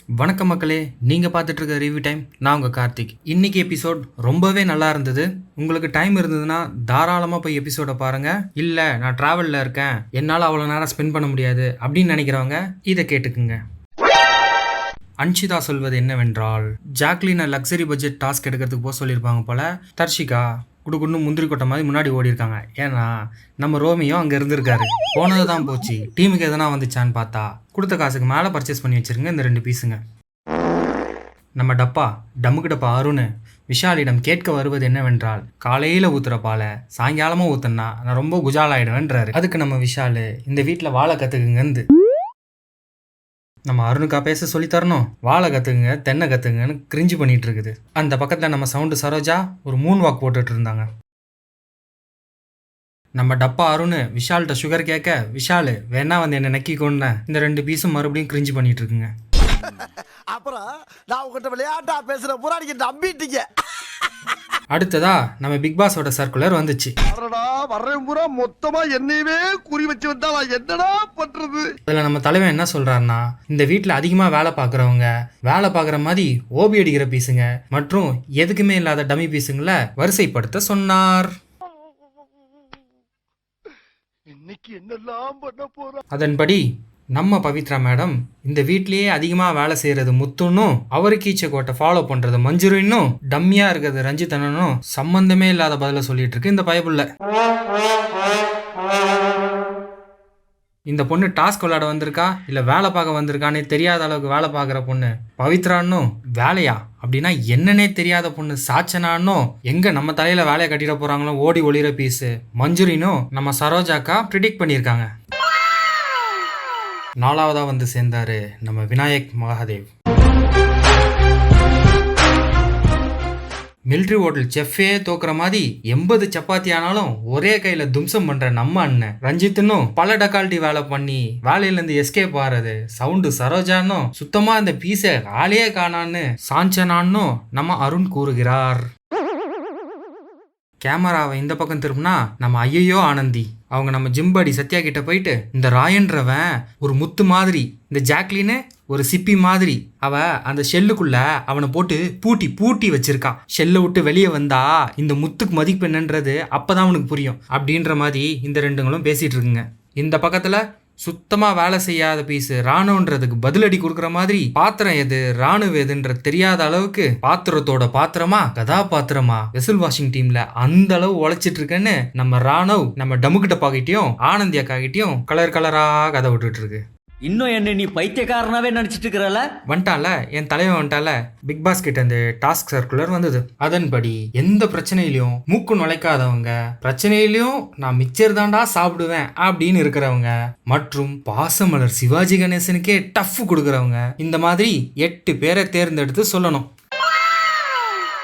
வணக்கம் மக்களே, நீங்கள் பார்த்துட்டு இருக்க ரிவ்யூ டைம். நான் உங்கள் கார்த்திக். இன்னைக்கு எபிசோட் ரொம்பவே நல்லா இருந்தது. உங்களுக்கு டைம் இருந்ததுன்னா தாராளமாக போய் எபிசோடை பாருங்கள். இல்லை நான் ட்ராவலில் இருக்கேன், என்னால் அவ்வளோ நேரம் ஸ்பெண்ட் பண்ண முடியாது அப்படின்னு நினைக்கிறவங்க இதை கேட்டுக்குங்க. அன்ஷிதா சொல்வது என்னவென்றால், ஜாக்லினை லக்ஸரி பட்ஜெட் டாஸ்க் எடுக்கிறதுக்கு போக சொல்லியிருப்பாங்க போல. தர்ஷிகா குடுக்குன்னு முந்திரி கொட்டை மாதிரி முன்னாடி ஓடி இருக்காங்க. ஏன்னா நம்ம ரோமியோ அங்கே இருந்திருக்காரு. போனது தான் போச்சு, டீமுக்கு எதனா வந்துச்சான்னு பார்த்தா கொடுத்த காசுக்கு மேலே பர்ச்சேஸ் பண்ணி வச்சிருங்க இந்த 2 பீஸுங்க. நம்ம டம்முக்கு டப்பா அருண் விஷாலிடம் கேட்க வருவது என்னவென்றால், காலையில் ஊற்றுற பாலை சாயங்காலமாக ஊற்றுனா நான் ரொம்ப குஜாலாயிடுவேன்றாரு. அதுக்கு நம்ம விஷால், இந்த வீட்டில் வாழை கற்றுக்குங்கந்து. நம்ம அருணுக்கா பேச சொல்லி தரணும், வாழை கற்றுக்குங்க தென்னை கற்றுங்கன்னு கிரிஞ்சு பண்ணிட்டு இருக்குது. அந்த பக்கத்தில் நம்ம சவுண்டு சரோஜா ஒரு 3 வாக் போட்டுட்டு இருந்தாங்க. நம்ம டப்பா அருண் விஷால்கிட்ட சுகர் கேட்க, விஷால் வேணா வந்து என்னை நக்கி கொண்டேன். இந்த 2 பீஸும் மறுபடியும் கிரிஞ்சு பண்ணிட்டு இருக்குங்க. அப்புறம் நான் உங்ககிட்ட விளையாட்டா பேசுற புறாடிக்கு நம்பிட்டீங்க. அடுத்ததா நம்ம பிக் பாஸோட சர்க்குலர் வந்துச்சு. மொத்தமா என்னையவே குறி வச்சு வந்தா நான் என்னடா பண்றது? அதுல நம்ம தலைவன் என்ன சொல்றாருன்னா, இந்த வீட்டுல அதிகமா வேலை பாக்குறவங்க, வேலை பாக்குற மாதிரி ஓபி அடிக்கிற பீஸுங்க மற்றும் எதுக்குமே இல்லாத டமி பீஸுங்களை வரிசைப்படுத்த சொன்னார். அதன்படி நம்ம பவித்ரா மேடம் இந்த வீட்லயே அதிகமா வேலை செய்யறது முத்துன்னும், அவருக்கு ஈச்ச கோட்டை ஃபாலோ பண்றது மஞ்சுரின்னும், டம்மியா இருக்கிறது ரஞ்சித்தனும் சம்பந்தமே இல்லாத பதில சொல்லிட்டு இருக்கு இந்த பயபுள்ள. இந்த பொண்ணு டாஸ்க் விளையாட வந்திருக்கா இல்ல வேலை பார்க்க வந்திருக்கானே தெரியாத அளவுக்கு வேலை பார்க்குற பொண்ணு பவித்ரான்னும், வேலையா அப்படின்னா என்னன்னே தெரியாத பொண்ணு சாச்சனான்னும், எங்க நம்ம தலையில வேலையை கட்டிட போறாங்களோ ஓடி ஒளிர பீஸு மஞ்சுரினும் நம்ம சரோஜாக்கா ப்ரிடிக்ட் பண்ணியிருக்காங்க. 4வதா வந்து சேர்ந்தாரு நம்ம விநாயக் மகாதேவ். மிலிட்ரி ஹோட்டல் செஃப்பே தோக்குற மாதிரி 80 சப்பாத்தி ஆனாலும் ஒரே கையில தும்சம் பண்ற நம்ம அண்ணன் ரஞ்சித்துன்னும், பல டக்கால்ட்டி வேலை பண்ணி வேலையிலேருந்து எஸ்கேப் ஆறது சவுண்டு சரோஜான்னும், சுத்தமா இந்த பீஸை ஆளையே காணான்னு சாஞ்சனான்னும் நம்ம அருண் கூறுகிறார். கேமராவை இந்த பக்கம் திரும்பினா நம்ம ஐயோ ஆனந்தி அவங்க நம்ம ஜிம்படி சத்யா கிட்ட போயிட்டு, இந்த ராயன்றவன் ஒரு முத்து மாதிரி, இந்த ஜாக்லின்னு ஒரு சிப்பி மாதிரி, அவ அந்த ஷெல்லுக்குள்ள அவனை போட்டு பூட்டி பூட்டி வச்சிருக்கா, ஷெல்லை விட்டு வெளியே வந்தா இந்த முத்துக்கு மதிப்பு என்னன்றது அப்பதான் அவனுக்கு புரியும் அப்படின்ற மாதிரி இந்த 2ங்களும் பேசிட்டு இருக்குங்க. இந்த பக்கத்துல சுத்தமா வேலை செய்யாத பீஸு ராணுன்றதுக்கு பதிலடி கொடுக்குற மாதிரி, பாத்திரம் எது ராணுவ எதுன்ற தெரியாத அளவுக்கு பாத்திரத்தோட பாத்திரமா கதாபாத்திரமா வெசல் வாஷிங் டீம்ல அந்த அளவு உழைச்சிட்டு இருக்கேன்னு நம்ம ராணுவ் நம்ம டமுக்கிட்ட பாக்கிட்டையும் ஆனந்தி அக்கா கிட்டையும் கலர் கலரா கதை விட்டுட்டு இருக்கு. இன்னும் என்ன நீ பைத்தியக்காரனாவே நினைச்சிட்டு இருக்கிறல? வந்துட்டால என் தலைவன் வந்துட்டால. பிக் பாஸ் கிட்ட இந்த டாஸ்க் சர்க்குலர் வந்தது. அதன்படி எந்த பிரச்சனையிலையும் மூக்கு நுழைக்காதவங்க, பிரச்சனையிலையும் நான் மிச்சர் தாண்டா சாப்பிடுவேன் அப்படின்னு இருக்கிறவங்க மற்றும் பாசமலர் சிவாஜி கணேசனுக்கே டஃப் கொடுக்கறவங்க, இந்த மாதிரி 8 பேரை தேர்ந்தெடுத்து சொல்லணும்.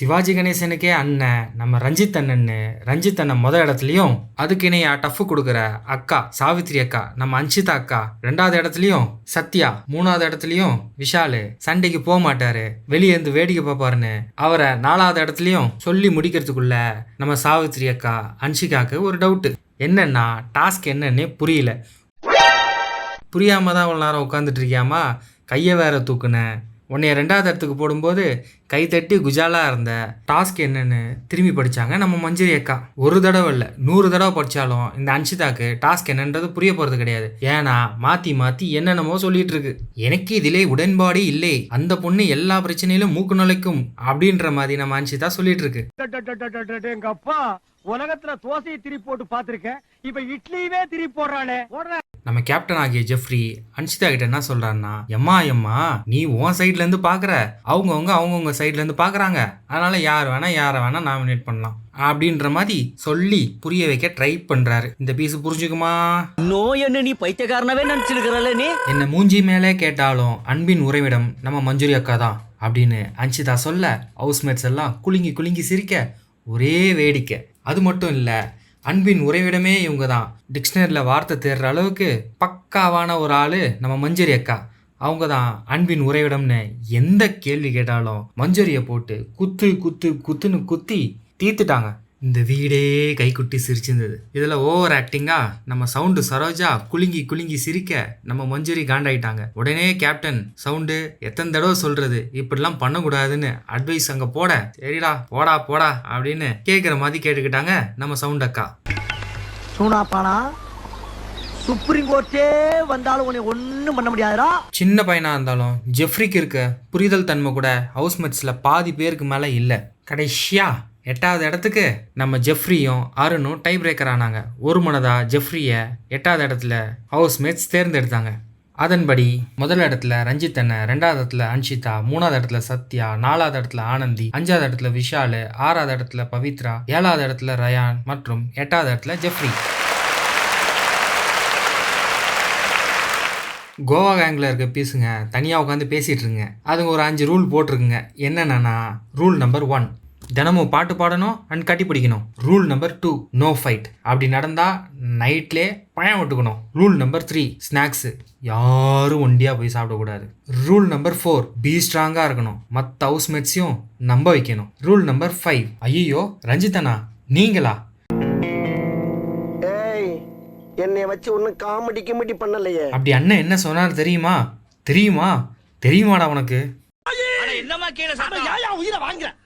சிவாஜி கணேசனுக்கே அண்ணன் நம்ம ரஞ்சித் அண்ணன் முதல் இடத்துலையும், அதுக்கு இணையா டஃப் கொடுக்குற அக்கா சாவித்ரி அக்கா நம்ம அன்ஷிதா அக்கா 2வது இடத்துலையும், சத்யா 3வது இடத்துலையும், விஷாலு சண்டைக்கு போக மாட்டாரு வெளியே இருந்து வேடிக்கை பார்ப்பாருன்னு அவரை 4வது இடத்துலையும் சொல்லி முடிக்கிறதுக்குள்ள நம்ம சாவித்ரி அக்கா அன்ஷிகாவுக்கு ஒரு டவுட்டு. என்னன்னா டாஸ்க் என்னன்னே புரியாம தான் அவ்வளோ நேரம் உட்காந்துட்டு இருக்கியாமா, கையை வேற தூக்குனேன், உன்னைய 2வது இடத்துக்கு போடும்போது கை தட்டி குஜாலா இருந்த, டாஸ்க் என்னன்னு திரும்பி படிச்சாங்க நம்ம மஞ்சுரி அக்கா. ஒரு தடவை இல்லை 100 தடவை படிச்சாலும் இந்த அன்ஷிதாக்கு டாஸ்க் என்னன்றது புரிய போறது கிடையாது. ஏன்னா மாத்தி மாத்தி என்னென்னமோ சொல்லிட்டு இருக்கு. எனக்கு இதிலே உடன்பாடு இல்லை, அந்த பொண்ணு எல்லா பிரச்சனையிலும் மூக்கு நுழைக்கும் அப்படின்ற மாதிரி நம்ம அன்ஷிதா சொல்லிட்டு இருக்கு. உலகத்துல தோசையை திருப்பி போட்டு பாத்திருக்கேன், இப்ப இட்லியவே திருப்பி போடுறானே. நம்ம கேப்டன் ஆகிய ஜெஃப்ரி அன்ஷிதா கிட்ட என்ன சொல்றாருன்னா, எம்மா நீ உன் சைட்ல இருந்து பாக்குற, அவங்கவுங்க சைட்ல இருந்து பாக்குறாங்க, அதனால யாரை வேணா நாமினேட் பண்ணலாம் அப்படின்ற மாதிரி சொல்லி புரிய வைக்க ட்ரை பண்றாரு. இந்த பீஸ் புரிஞ்சுக்குமா? நோய் என்ன நீ பைத்தியக்காரனாவே நினைச்சிருக்கிறல்ல? நீ என்ன மூஞ்சி மேலே கேட்டாலும் அன்பின் உறைவிடம் நம்ம மஞ்சுரி அக்கா தான் அப்படின்னு அன்ஷிதா சொல்ல, ஹவுஸ்மேட்ஸ் எல்லாம் குலுங்கி குலுங்கி சிரிக்க ஒரே வேடிக்கை. அது மட்டும் இல்லை, அன்பின் உறைவிடமே இவங்க தான், டிக்ஷனரியில் வார்த்தை தேடுற அளவுக்கு பக்காவான ஒரு ஆள் நம்ம மஞ்சுரி அக்கா. அவங்க தான் அன்பின் உறைவிடம்னு எந்த கேள்வி கேட்டாலும் மஞ்சுரியை போட்டு குத்துன்னு குத்தி தீர்த்துட்டாங்க. இந்த வீடே கைக்குட்டி சிரிச்சிருந்தது. இதில் ஓவர் ஆக்டிங்காக நம்ம சவுண்டு சரோஜா குலுங்கி குலுங்கி சிரிக்க நம்ம மஞ்சுரி காண்டாயிட்டாங்க. உடனே கேப்டன் சவுண்டு எத்தனை தடவை சொல்றது இப்படிலாம் பண்ணக்கூடாதுன்னு அட்வைஸ் அங்கே போட, சரிடா போடா போடா அப்படின்னு கேட்குற மாதிரி கேட்டுக்கிட்டாங்க நம்ம சவுண்ட் அக்கா. சூனாப்பானா சுப்ரீம் கோர்ட்டே வந்தாலும் உன்னை ஒண்ணும் பண்ண முடியாதுடா. சின்ன பையனாக இருந்தாலும் ஜெஃப்ரிக்கு இருக்க புரிதல் தன்மை கூட ஹவுஸ்மேட்ஸில் பாதி பேருக்கு மேலே இல்லை. கடைசியா 8வது இடத்துக்கு நம்ம ஜெஃப்ரியும் அருணும் டை பிரேக்கர் ஆனாங்க. ஒரு மனதா ஜெஃப்ரியை 8வது இடத்துல ஹவுஸ்மேட்ஸ் தேர்ந்தெடுத்தாங்க. அதன்படி முதல் இடத்துல ரஞ்சித் அண்ணன், 2வது இடத்துல அன்ஷிதா, 3வது இடத்துல சத்யா, 4வது இடத்துல ஆனந்தி, 5வது இடத்துல விஷால், 6வது இடத்துல பவித்ரா, 7வது இடத்துல ரயான் மற்றும் 8வது இடத்துல ஜெஃப்ரி. கோவா கேங்கில் இருக்க பீஸுங்க தனியாக உட்காந்து பேசிகிட்டு இருங்க. அதுங்க ஒரு 5 ரூல் போட்டிருக்குங்க. என்னென்னா, ரூல் நம்பர் 1 தினமும் பாட்டு பாடணும் அண்ட் கட்டி பிடிக்கணும். ரூல் நம்பர் 2 நோ ஃபைட், அப்படி நடந்தால் நைட்லே பயம் விட்டுக்கணும். ரூல் நம்பர் 3 ஸ்நாக்ஸு யாரும் ஒண்டியாக போய் சாப்பிடக்கூடாது. ரூல் நம்பர் 4 பி ஸ்ட்ராங்காக இருக்கணும், மற்ற ஹவுஸ்மேட்ஸையும் நம்ப வைக்கணும். ரூல் நம்பர் 5 ஐயோ ரஞ்சிதனா நீங்களா? என்னைய வச்சு ஒன்னும் காமெடி கிமெடி பண்ணலையே. அப்படி அண்ணன் என்ன சொன்னார் தெரியுமா? தெரியுமாடா உனக்கு? உயிரை வாங்குறேன்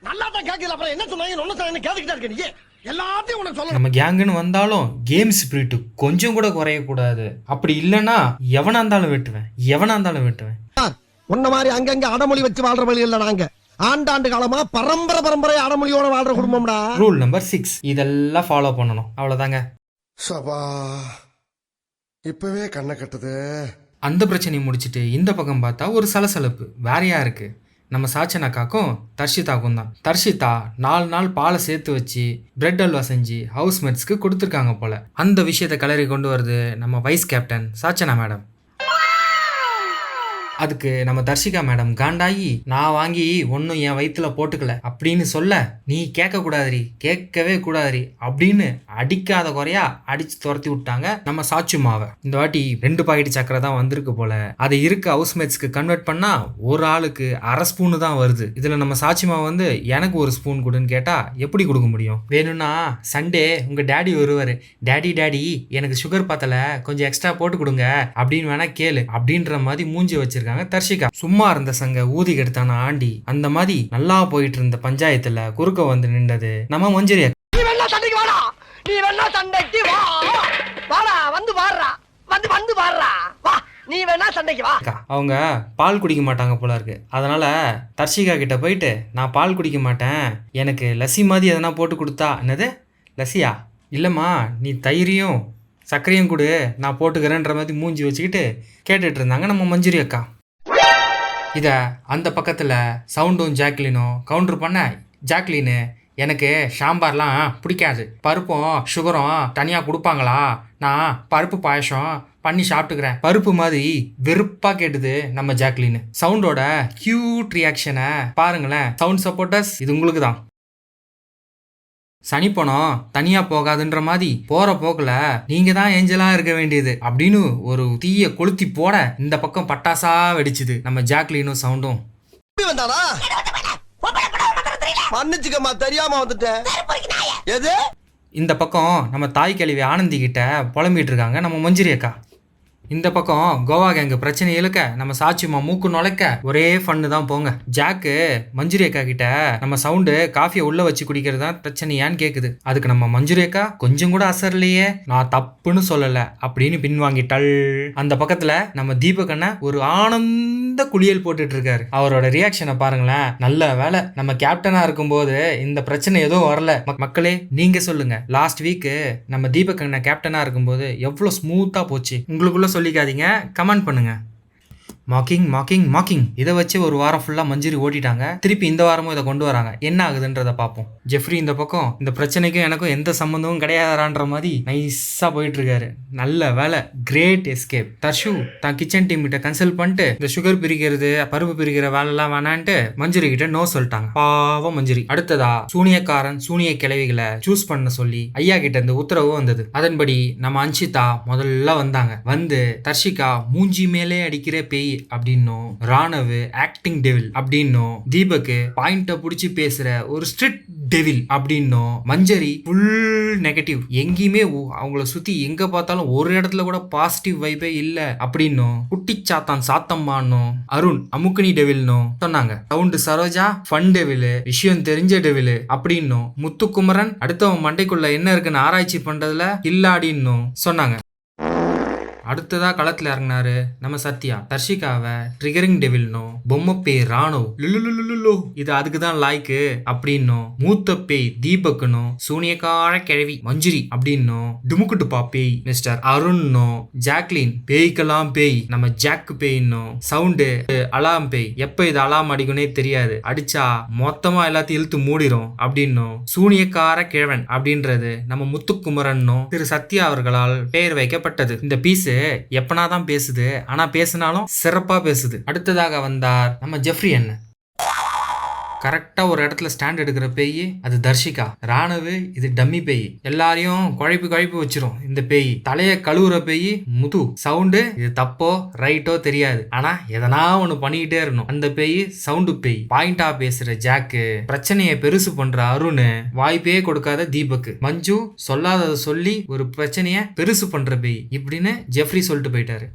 நல்லா தான் கேட்கல, அப்புறம் என்ன சொன்னாங்க கேட்டுக்கிட்டே இருக்க நீ எல்லாத்தையும் உனக்கு சொல்ல. நம்ம கேங்குன்னு வந்தாலும் கேம் ஸ்பிரிட் கொஞ்சம் கூட குறையக்கூடாது. அப்படி இல்லைன்னா எவனா இருந்தாலும் வெட்டுவேன். உன்ன மாதிரி அங்கங்க அடமொழி வச்சு வாழ்ற வழி இல்ல. நாங்க ஆண்டாண்டு காலமா பரம்பரை அடமொழியோட வாழ்ற குடும்பம்டா. ரூல் நம்பர் 6 இதெல்லாம் ஃபாலோ பண்ணணும். அவ்வளவுதாங்க. சபா இப்பவே கண்ணை கட்டுது. அந்த பிரச்சனையை முடிச்சுட்டு இந்த பக்கம் பார்த்தா ஒரு சலசலப்பு வேறையா இருக்கு. நம்ம சாச்சனாக்காக்கும் தர்ஷிதாக்கும் தான். தர்ஷிதா 4 நாள் பாலை சேர்த்து வச்சு பிரெட் அல்வா செஞ்சு ஹவுஸ்மேட்ஸ்க்கு கொடுத்துருக்காங்க போல. அந்த விஷயத்தை கிளறி கொண்டு வருது நம்ம வைஸ் கேப்டன் சாச்சனா மேடம். அதுக்கு நம்ம தர்ஷிகா மேடம் காண்டாயி, நான் வாங்கி ஒன்றும் என் வயிற்றுல போட்டுக்கல அப்படின்னு சொல்ல, நீ கேட்கவே கூடாதுரி அப்படின்னு அடிக்காத குறையா அடிச்சு துரத்தி விட்டாங்க நம்ம சாச்சுமாவை. இந்த வாட்டி 2 பாக்கெட் சக்கரை தான் வந்திருக்கு போல. அதை இருக்க ஹவுஸ்மேட்ஸ்க்கு கன்வெர்ட் பண்ணா ஒரு ஆளுக்கு 1/2 ஸ்பூனு தான் வருது. இதுல நம்ம சாச்சுமா வந்து எனக்கு 1 ஸ்பூன் கொடுன்னு கேட்டா எப்படி கொடுக்க முடியும்? வேணும்னா சண்டே உங்க டேடி வருவாரு, டேடி எனக்கு சுகர் பத்தல கொஞ்சம் எக்ஸ்ட்ரா போட்டு கொடுங்க அப்படின்னு வேணா கேளு அப்படின்ற மாதிரி மூஞ்சி வச்சிருக்காங்க தர்ஷிகா. சும்மா இருந்த சங்க ஊதி கெடுத்தான ஆண்டி. அந்த மாதிரி நல்லா போயிட்டு இருந்த பஞ்சாயத்துல குறுக்க வந்து நின்றது நம்ம மஞ்சுரி. நீ வேணா சண்டைக்கு வாடா, வந்து பாடுறா வா, நீ வேணா சண்டைக்கு வா. அவங்க பால் குடிக்க மாட்டாங்க போல இருக்கு. அதனால தர்ஷிகா கிட்ட போயிட்டு, நான் பால் குடிக்க மாட்டேன், எனக்கு லஸ்ஸி மாதிரி எதனா போட்டு கொடுத்தா. என்னது லஸ்ஸியா? இல்லம்மா நீ தயிரையும் சர்க்கரையும் கொடு நான் போட்டுக்கிறேன்ற மாதிரி மூஞ்சி வச்சுக்கிட்டு கேட்டுட்டு இருந்தாங்க நம்ம மஞ்சுரி அக்கா. இதை அந்த பக்கத்தில் சவுண்டும் ஜாக்லினும் கவுண்டர் பண்ண, ஜாக்லின்னு எனக்கு சாம்பார்லாம் பிடிக்காது, பருப்பும் சுகரும் தனியாக கொடுப்பாங்களா, நான் பருப்பு பாயசம் பண்ணி சாப்பிட்டுக்கிறேன். பருப்பு மாதிரி வெறுப்பா கேட்டுது நம்ம ஜாக்லின். சவுண்டோட கியூட் ரியாக்ஷனை பாருங்களேன். சவுண்ட் சப்போர்ட்டர்ஸ் இது உங்களுக்கு தான். சனிப்பணம் தனியா போகாதுன்ற மாதிரி போற போக்குல நீங்க தான் ஏஞ்சலா இருக்க வேண்டியது அப்படின்னு ஒரு தீய கொளுத்தி போட இந்த பக்கம் பட்டாசா வெடிச்சுது நம்ம ஜாக்லினும் சவுண்டும். மன்னிச்சுக்கம்மா தெரியாம வந்துட்டேன். எது இந்த பக்கம் நம்ம தாய் கேள்வி ஆனந்தி கிட்ட புலம்பிட்டு இருக்காங்க நம்ம மஞ்சுரி அக்கா. இந்த பக்கம் கோவா கேங்கு பிரச்சனை இழுக்க நம்ம சாட்சிமா மூக்கு நுழைக்க ஒரே ஃபன்னு தான் போங்க. ஜாக்கு மஞ்சுரி அக்கா கிட்ட நம்ம சவுண்டு காஃபியை உள்ள வச்சு குடிக்கிறது தான் பிரச்சனையான்னு கேக்குது. அதுக்கு நம்ம மஞ்சுரி அக்கா கொஞ்சம் கூட அசரலையே, நான் தப்புன்னு சொல்லல அப்படின்னு பின்வாங்கிட்டாள். அந்த பக்கத்துல நம்ம தீபக் அண்ணன் ஒரு ஆனந்த குளியல் போட்டுட்டு இருக்காரு. அவரோட ரியாக்ஷனை பாருங்களேன். நல்ல வேலை நம்ம கேப்டனா இருக்கும்போது இந்த பிரச்சனை எதுவும் வரல. மக்களே நீங்க சொல்லுங்க, லாஸ்ட் வீக் நம்ம தீபக் அண்ணன் கேப்டனா இருக்கும்போது எவ்வளவு ஸ்மூத்தா போச்சு? உங்களுக்குள்ள சொல்லிக்காதீங்க, கமெண்ட் பண்ணுங்க. மாக்கிங் இதை வச்சு ஒரு வாரம் ஃபுல்லா மஞ்சுரி ஓட்டிட்டாங்க. திருப்பி இந்த வாரமும் இதை கொண்டு வராங்க. என்ன ஆகுதுன்றத பார்ப்போம். ஜெஃப்ரி இந்த பக்கம் இந்த பிரச்சனைக்கும் எனக்கும் எந்த சம்பந்தமும் கிடையாதான்ற மாதிரி நைஸா போயிட்டு இருக்காரு. நல்ல வேலை, கிரேட் எஸ்கேப். தர்ஷு தான் கிச்சன் டீம் கிட்ட கன்சல்ட் பண்ணிட்டு இந்த சுகர் பிரிக்கிறது பருப்பு பிரிக்கிற வேலை எல்லாம் வேணான்ட்டு மஞ்சுரி கிட்ட நோ சொல்லிட்டாங்க. பாவம் மஞ்சுரி. அடுத்ததா சூனிய கிழவிகளை சூஸ் பண்ண சொல்லி ஐயா கிட்ட இருந்து உத்தரவு வந்தது. அதன்படி நம்ம அன்ஷிதா முதல்ல வந்தாங்க. வந்து தர்ஷிகா மூஞ்சி மேலே அடிக்கிற பேய் அப்படின்னும், ராணவு ஆக்டிங் டெவில் அப்படின்னும், தீபக்கு பாயிண்ட புடிச்சு பேசுற ஒரு ஸ்ட்ரிக்ட் டெவில் அப்படின்னும் மஞ்சரி ஃபுல் நெகட்டிவ், எங்கேயுமே அவங்கள சுத்தி எங்க பார்த்தாலும் ஒரு இடத்துல கூட பாசிட்டிவ் வைபே இல்ல அப்படின்னும் குட்டி சாத்தான் சாத்தம்மான்னும் அருண் அமுக்குனி டெவில்னும் சொன்னாங்க. சவுண்டு சரோஜா ஃபன் டெவில், விஷயம் தெரிஞ்ச டெவில் அப்படின்னும் முத்துக்குமரன் அடுத்தவன் மண்டைக்குள்ள என்ன இருக்குன்னு ஆராய்ச்சி பண்றதுல கில்லாடின்னும் சொன்னாங்க. அடுத்ததா களத்துல இறங்கினாரு நம்ம சத்யா. தர்ஷிகாவை ட்ரிகரிங் டெவில்னும் பொம்மை பேய் ராணுவ லுலுலுலுலுலு இது அதுக்கு தான் லாய்க்கு அப்படின்னும் மூத்த பேய் தீபக்குனும் சூனியக்கார கிழவி மஞ்சுரி அப்படின்னும் டுமுக்குட்டு பேய் மிஸ்டர் அருண்னும் ஜாக்லின் பேய்க்கெல்லாம் பேய் நம்ம ஜாக்கு பேய்னும் சவுண்டு அலாம் பேய் எப்ப இது அலாம் அடிக்கும்னே தெரியாது, அடிச்சா மொத்தமா எல்லாத்தையும் இழுத்து மூடிரும் அப்படின்னும் சூனியக்கார கிழவன் அப்படின்றது நம்ம முத்துக்குமரன்னும் திரு சத்யா அவர்களால் பெயர் வைக்கப்பட்டது. இந்த பீஸ் எப்பனாதான் பேசுது, ஆனா பேசினாலும் சிறப்பா பேசுது. அடுத்ததாக வந்தார் நம்ம ஜெஃப்ரி அண்ணன். கரெக்டா ஒரு இடத்துல ஸ்டாண்ட் எடுக்கிற பேய் அது தர்ஷிகா. ராணுவ இது டம்மி பேய், எல்லாரையும் குழப்பி வச்சிரும் இந்த பேய். தலைய கழுவுற பேய் முது. சவுண்டு இது தப்போ ரைட்டோ தெரியாது, ஆனா எதனா ஒண்ணு பண்ணிக்கிட்டே இருக்கணும் அந்த பேய் சவுண்டு பேய். பாயிண்டா பேசுற ஜாக்கு, பிரச்சனைய பெருசு பண்ற அருண், வாய்ப்பே கொடுக்காத தீபக், மஞ்சு சொல்லாததை சொல்லி ஒரு பிரச்சனைய பெருசு பண்ற பேய் இப்படின்னு ஜெஃப்ரி சொல்லிட்டு போயிட்டாரு.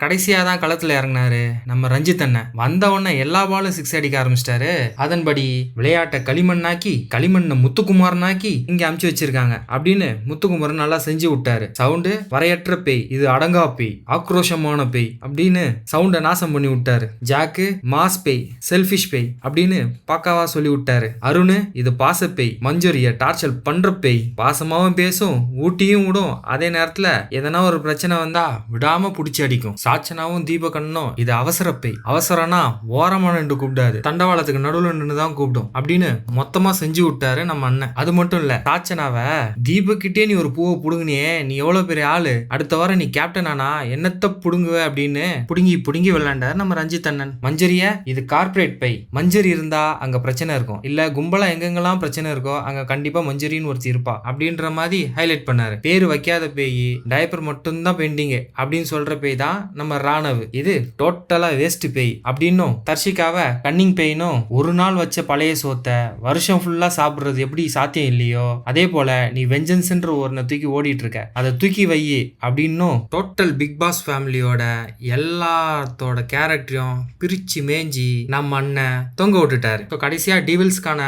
கடைசியா தான் களத்துல இறங்கினாரு நம்ம ரஞ்சித் அண்ணன். வந்த உடனே எல்லா பாலும் 6 அடிக்க ஆரம்பிச்சிட்டாரு. அதன்படி விளையாட்டை களிமண்ணாக்கி களிமண்ணை முத்துக்குமாரனாக்கி இங்க அமுச்சு வச்சிருக்காங்க அப்படின்னு முத்துக்குமாரன் நல்லா செஞ்சு விட்டாரு. சவுண்டு வரையற்ற பேய், இது அடங்கா பேய், ஆக்ரோஷமான பேய் அப்படின்னு சவுண்டை நாசம் பண்ணி விட்டாரு. ஜாக்கு மாஸ் பேய், செல்ஃபிஷ் பேய் அப்படின்னு பாக்காவா சொல்லி விட்டாரு. அருண் இது பாச பேய், மஞ்சுரிய டார்ச்சர் பண்ற பேய், பாசமாவும் பேசும் ஊட்டியும் விடும், அதே நேரத்துல எதனா ஒரு பிரச்சனை வந்தா விடாம புடிச்சு அடிக்கும். சாச்சனாவும் தீபகண்ணும் இது அவசர பேய், அவசரம்னா ஓரமா நின்று கூப்பிடாது, தண்டவாளத்துக்கு நடுவில் நின்று தான் கூப்பிடும் அப்படின்னு மொத்தமா செஞ்சு விட்டாரு நம்ம அண்ணன். அது மட்டும் இல்ல, சாச்சனாவை தீபக்கிட்டே நீ ஒரு பூவை புடுங்கினியே, நீ எவ்வளவு பெரிய ஆளு, அடுத்த வாரம் நீ கேப்டன் ஆனா என்னத்த புடுங்குவ அப்படின்னு புடுங்கி விளையாண்டாரு நம்ம ரஞ்சித் அண்ணன். மஞ்சரிய இது கார்பரேட் பேய், மஞ்சரி இருந்தா அங்க பிரச்சனை இருக்கும், இல்ல கும்பலா எங்கெங்கெல்லாம் பிரச்சனை இருக்கோ அங்க கண்டிப்பா மஞ்சரின்னு ஒருத்தி இருப்பா அப்படின்ற மாதிரி ஹைலைட் பண்ணாரு. பேரு வைக்காத பேய், டைப்பர் மட்டும் தான் பெண்டிங் அப்படின்னு சொல்ற பேய் தான் நம்ம ராணுவ, இது டோட்டலா வேஸ்ட் பேய் அப்படின்னும் தர்ஷிகாவை கன்னிங் பேய்னும் ஒரு நாள் வச்ச பழைய சோத்தை வருஷம் ஃபுல்லா சாப்பிடுறது எப்படி சாத்தியம் இல்லையோ அதே போல நீ வெஞ்சன்ஸ்ன்ற ஒருனை தூக்கி ஓடிட்டு இருக்க, அதை தூக்கி வை அப்படின்னும் டோட்டல் பிக் பாஸ் ஃபேமிலியோட எல்லாத்தோட கேரக்டரையும் பிரிச்சு மேஞ்சி நம்ம அண்ணன் தொங்க விட்டுட்டாரு. கடைசியா டீவில்ஸ்க்கான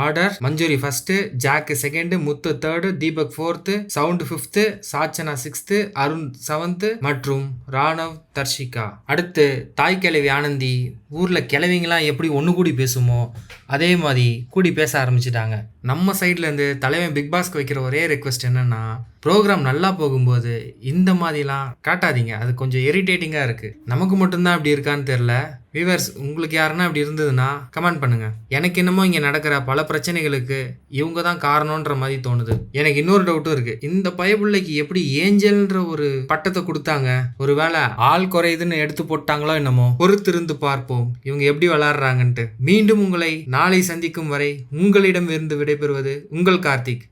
ஆர்டர் மஞ்சுரி ஃபர்ஸ்ட், ஜாக்கு second, Muthu third, Deepak 4th, சவுண்ட் 5th, Sachana 6th, Arun 7th மற்றும் ராணவ் தர்ஷிகா. அடுத்து தாய் கிழவி ஆனந்தி. ஊர்ல கிழவிங்களாம் எப்படி ஒன்று கூடி பேசுமோ அதே மாதிரி கூடி பேச ஆரம்பிச்சிட்டாங்க. நம்ம சைட்ல இருந்து தலைவன் பிக் பாஸ்க்கு வைக்கிற ஒரே ரெக்வஸ்ட் என்னன்னா, ப்ரோக்ராம் நல்லா போகும்போது இந்த மாதிரிலாம் காட்டாதீங்க, அது கொஞ்சம் இரிட்டேட்டிங்கா இருக்கு. நமக்கு மட்டும்தான் அப்படி இருக்கான்னு தெரியல. வியூவர்ஸ் உங்களுக்கு யாருன்னா அப்படி இருந்ததுன்னா கமெண்ட் பண்ணுங்க. எனக்கு என்னமோ இங்க நடக்கிற பல பிரச்சனைகளுக்கு இவங்க தான் காரணம்ன்ற மாதிரி தோணுது. எனக்கு இன்னொரு டவுட்டும் இருக்கு, இந்த பயப்புள்ளைக்கு எப்படி ஏஞ்சல்ன்ற ஒரு பட்டத்தை கொடுத்தாங்க, ஒருவேளை ஆள் குறையுதுன்னு எடுத்து போட்டாங்களோ என்னமோ. பொறுத்திருந்து பார்ப்போம் இவங்க எப்படி விளையாடுறாங்கன்ட்டு. மீண்டும் உங்களை நாளை சந்திக்கும் வரை உங்களிடம் இருந்து விடைபெறுவது உங்கள் கார்த்திக்.